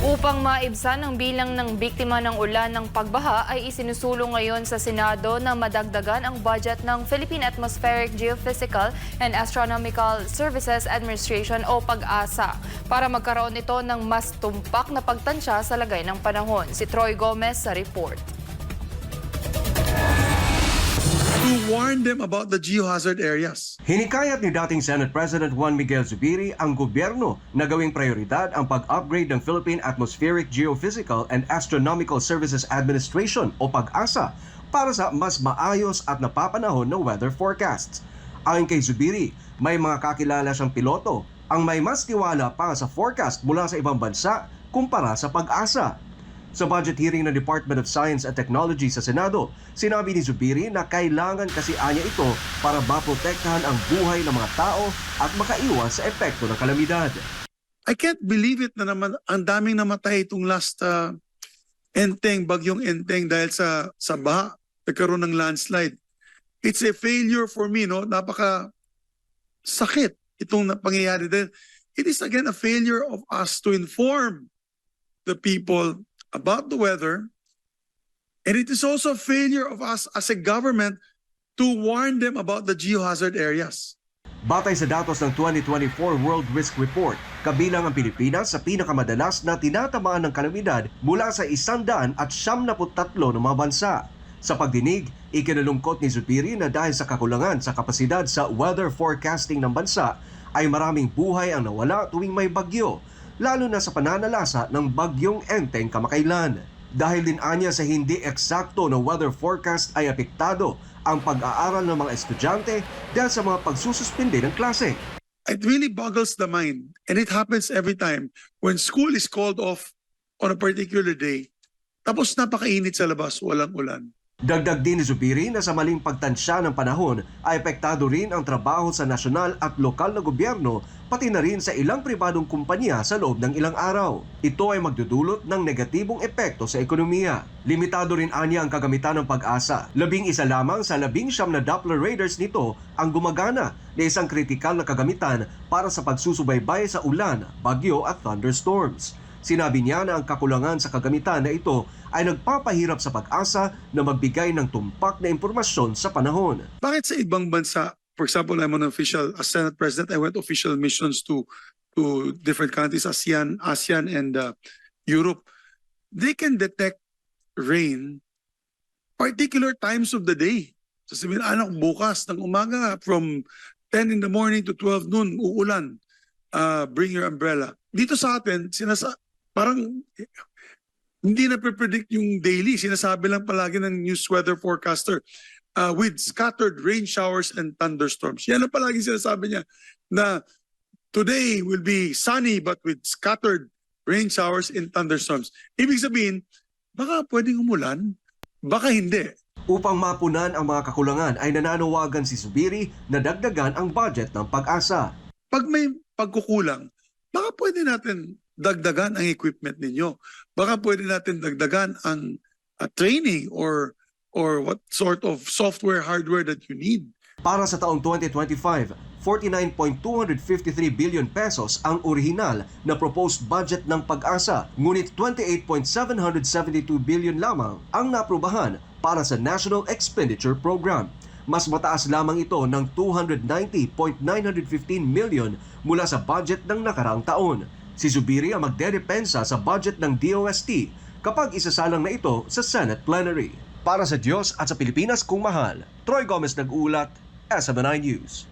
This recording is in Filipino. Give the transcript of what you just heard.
Upang maibsan ang bilang ng biktima ng ulan ng pagbaha ay isinusulong ngayon sa Senado na madagdagan ang budget ng Philippine Atmospheric Geophysical and Astronomical Services Administration o PAGASA para magkaroon ito ng mas tumpak na pagtansya sa lagay ng panahon. Si Troy Gomez sa report. To warn them about the geohazard areas. Hinikayat ni dating Senate President Juan Miguel Zubiri ang gobyerno na gawing prioridad ang pag-upgrade ng Philippine Atmospheric Geophysical and Astronomical Services Administration o PAGASA para sa mas maayos at napapanahon na weather forecasts. Ayon kay Zubiri, may mga kakilala siyang piloto ang may mas tiwala pa sa forecast mula sa ibang bansa kumpara sa PAGASA. Sa budget hearing ng Department of Science and Technology sa Senado, sinabi ni Zubiri na kailangan kasi anya ito para maprotektahan ang buhay ng mga tao at makaiwas sa epekto ng kalamidad. I can't believe it na naman ang daming namatay itong last bagyong Enteng dahil sa baha, nagkaroon ng landslide. It's a failure for me, no? Napaka sakit itong pangyayari dahil it is again a failure of us to inform the people about the weather, and it is also a failure of us as a government to warn them about the geohazard areas. Batay sa datos ng 2024 World Risk Report, kabilang ang Pilipinas sa pinakamadalas na tinatamaan ng kalamidad mula sa 173 ng mga bansa. Sa pagdinig, ikinalungkot ni Zubiri na dahil sa kakulangan sa kapasidad sa weather forecasting ng bansa, ay maraming buhay ang nawala tuwing may bagyo, lalo na sa pananalasa ng bagyong Enteng kamakailan. Dahil din anya sa hindi eksakto na weather forecast ay apektado ang pag-aaral ng mga estudyante dahil sa mga pagsususpinde ng klase. It really boggles the mind, and it happens every time when school is called off on a particular day, tapos napakainit sa labas, walang ulan. Dagdag din ni Zubiri na sa maling pagtansya ng panahon ay apektado rin ang trabaho sa nasyonal at lokal na gobyerno pati na rin sa ilang pribadong kumpanya sa loob ng ilang araw. Ito ay magdudulot ng negatibong epekto sa ekonomiya. Limitado rin anya ang kagamitan ng PAGASA. 11 lamang sa 19 na Doppler radars nito ang gumagana na isang kritikal na kagamitan para sa pagsusubaybay sa ulan, bagyo at thunderstorms. Sinabi niya na ang kakulangan sa kagamitan na ito ay nagpapahirap sa PAGASA na magbigay ng tumpak na impormasyon sa panahon. Bakit sa ibang bansa, for example, I'm an official, as Senate President, I went official missions to different countries, ASEAN and Europe. They can detect rain particular times of the day. Sasabihin, anak, bukas ng umaga from 10 in the morning to 12 noon, uulan. Bring your umbrella. Dito sa atin, parang hindi na pre-predict yung daily. Sinasabi lang palagi ng news weather forecaster with scattered rain showers and thunderstorms. Yan ang palagi sinasabi niya na today will be sunny but with scattered rain showers and thunderstorms. Ibig sabihin, baka pwedeng umulan, baka hindi. Upang mapunan ang mga kakulangan ay nananawagan si Zubiri na dagdagan ang budget ng PAGASA. Pag may pagkukulang, baka pwede natin dagdagan ang equipment ninyo. Baka pwede natin dagdagan ang training or what sort of software, hardware that you need. Para sa taong 2025, 49.253 billion pesos ang orihinal na proposed budget ng PAGASA, ngunit 28.772 billion lamang ang naprubahan para sa National Expenditure Program. Mas mataas lamang ito ng 290.915 million mula sa budget ng nakaraang taon. Si Zubiri ang magdedepensa sa budget ng DOST kapag isasalang na ito sa Senate Plenary. Para sa Diyos at sa Pilipinas kung mahal, Troy Gomez nag-uulat, SMNI News.